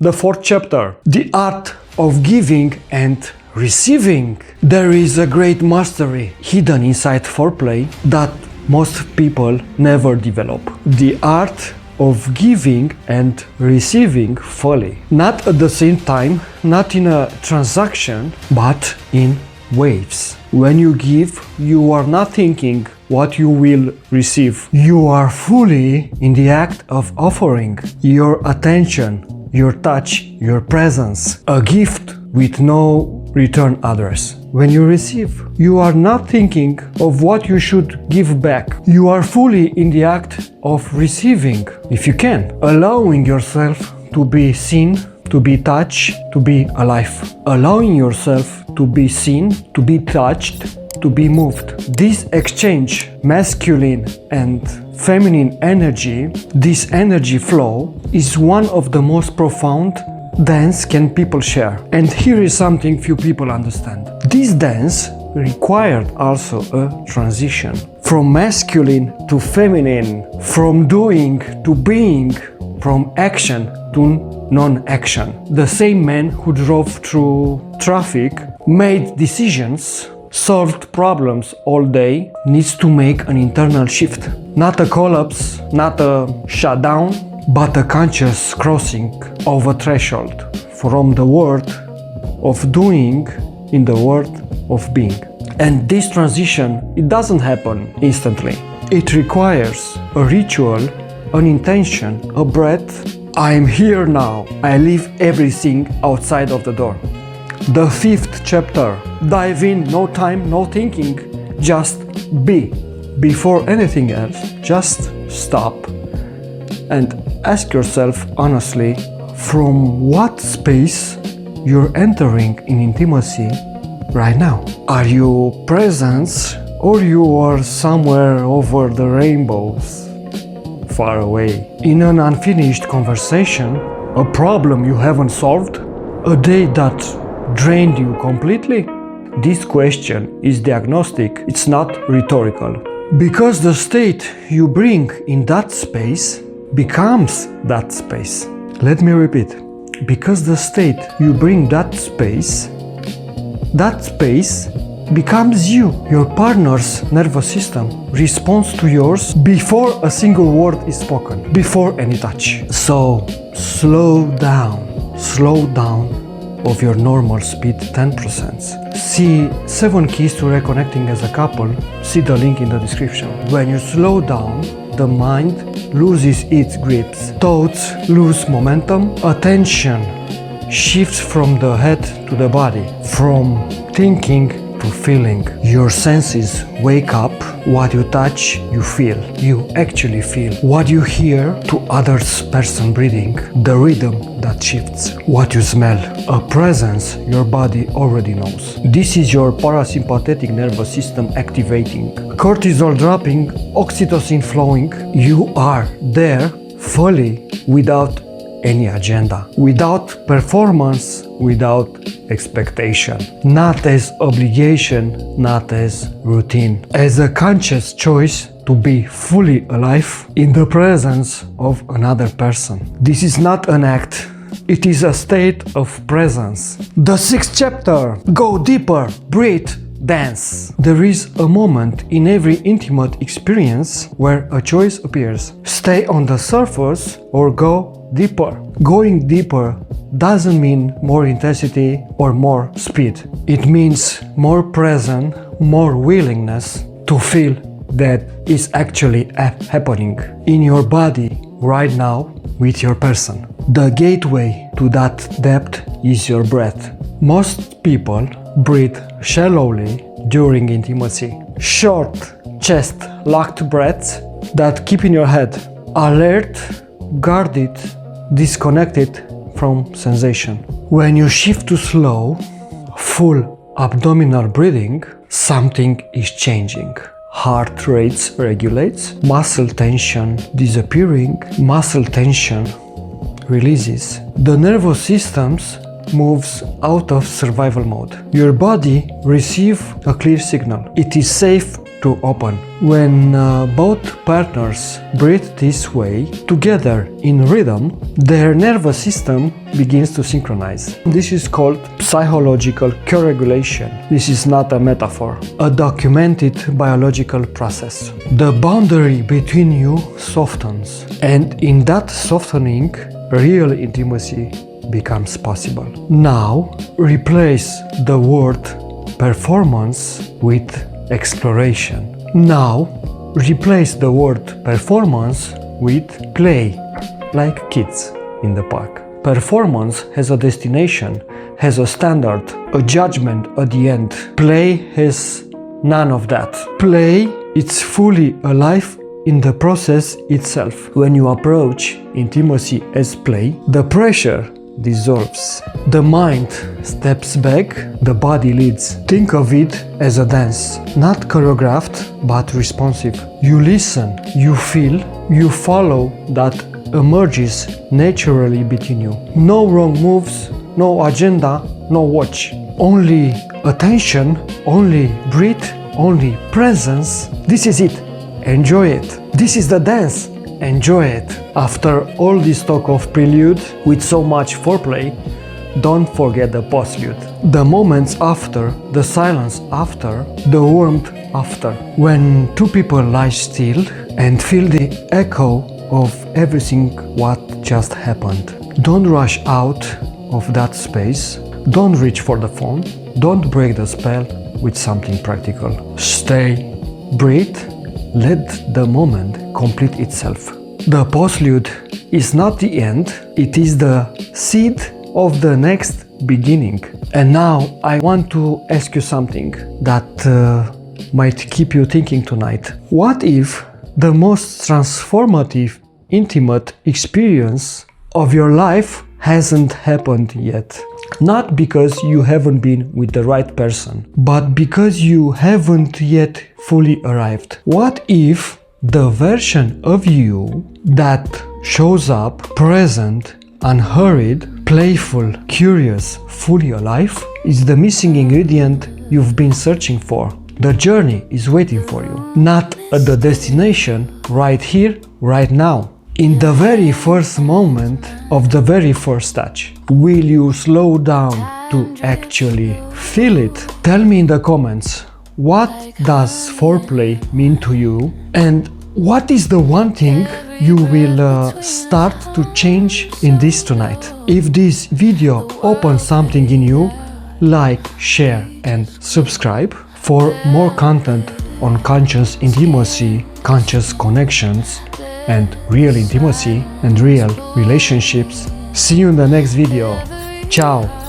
The fourth chapter, the art of giving and receiving. There is a great mastery hidden inside foreplay that most people never develop. The art of giving and receiving fully. Not at the same time, not in a transaction, but in waves. When you give, you are not thinking what you will receive. You are fully in the act of offering your attention, your touch, your presence, a gift with no return address. When you receive, you are not thinking of what you should give back. You are fully in the act of receiving, if you can, allowing yourself to be seen, to be touched, to be alive. Allowing yourself to be seen, to be touched, to be moved. This exchange, masculine and feminine energy, this energy flow, is one of the most profound dance can people share. And here is something few people understand. This dance required also a transition from masculine to feminine, from doing to being, from action to non-action. The same man who drove through traffic, made decisions, solved problems all day, needs to make an internal shift. Not a collapse, not a shutdown, but a conscious crossing of a threshold from the world of doing in the world of being. And this transition, it doesn't happen instantly. It requires a ritual, an intention, a breath. I am here now. I leave everything outside of the door. The fifth chapter. Dive in, no time, no thinking, just be. Before anything else, just stop and ask yourself honestly, from what space you're entering in intimacy right now? Are you present or you are somewhere over the rainbows, far away? In an unfinished conversation, a problem you haven't solved, a day that drained you completely? This question is diagnostic, it's not rhetorical. Because the state you bring in that space becomes that space. Let me repeat. Because the state you bring that space becomes you. Your partner's nervous system responds to yours before a single word is spoken, before any touch. So slow down of your normal speed 10%. See 7 keys to reconnecting as a couple. See the link in the description. When you slow down, the mind loses its grips, thoughts lose momentum, attention shifts from the head to the body, from thinking to feeling. Your senses wake up. What you touch, you feel. You actually feel. What you hear to others' person breathing, the rhythm that shifts. What you smell, a presence your body already knows. This is your parasympathetic nervous system activating. Cortisol dropping, oxytocin flowing. You are there fully without any agenda, without performance, without expectation, not as obligation, not as routine, as a conscious choice to be fully alive in the presence of another person. This is not an act, it is a state of presence. The sixth chapter, go deeper, breathe, dance. There is a moment in every intimate experience where a choice appears. Stay on the surface or go deeper. Going deeper doesn't mean more intensity or more speed. It means more presence, more willingness to feel that is actually happening in your body right now with your person. The gateway to that depth is your breath. Most people breathe shallowly during intimacy. Short, chest locked breaths that keep in your head. Alert, guarded, disconnected from sensation. When you shift to slow, full abdominal breathing, something is changing. Heart rate regulates, muscle tension disappearing, muscle tension releases. The nervous systems moves out of survival mode. Your body receives a clear signal. It is safe to open. When both partners breathe this way, together in rhythm, their nervous system begins to synchronize. This is called psychological co-regulation. This is not a metaphor, a documented biological process. The boundary between you softens, and in that softening, real intimacy becomes possible. Now, replace the word performance with exploration. Now, replace the word performance with play, like kids in the park. Performance has a destination, has a standard, a judgment at the end. Play has none of that. Play, it's fully alive in the process itself. When you approach intimacy as play, the pressure dissolves. The mind steps back, the body leads. Think of it as a dance, not choreographed, but responsive. You listen, you feel, you follow that emerges naturally between you. No wrong moves, no agenda, no watch. Only attention, only breathe, only presence. This is it. Enjoy it. This is the dance. Enjoy it. After all this talk of prelude with so much foreplay, don't forget the postlude. The moments after, the silence after, the warmth after. When two people lie still and feel the echo of everything what just happened. Don't rush out of that space. Don't reach for the phone. Don't break the spell with something practical. Stay, breathe, let the moment complete itself. The postlude is not the end, it is the seed of the next beginning. And now I want to ask you something that might keep you thinking tonight. What if the most transformative, intimate experience of your life hasn't happened yet? Not because you haven't been with the right person, but because you haven't yet fully arrived. What if the version of you that shows up present, unhurried, playful, curious, fully alive is the missing ingredient you've been searching for? The journey is waiting for you, not at the destination, right here, right now. In the very first moment of the very first touch, will you slow down to actually feel it? Tell me in the comments, what does foreplay mean to you? And what is the one thing you will start to change in this tonight? If this video opens something in you, like, share and subscribe for more content on conscious intimacy, conscious connections, and real intimacy and real relationships. See you in the next video. Ciao!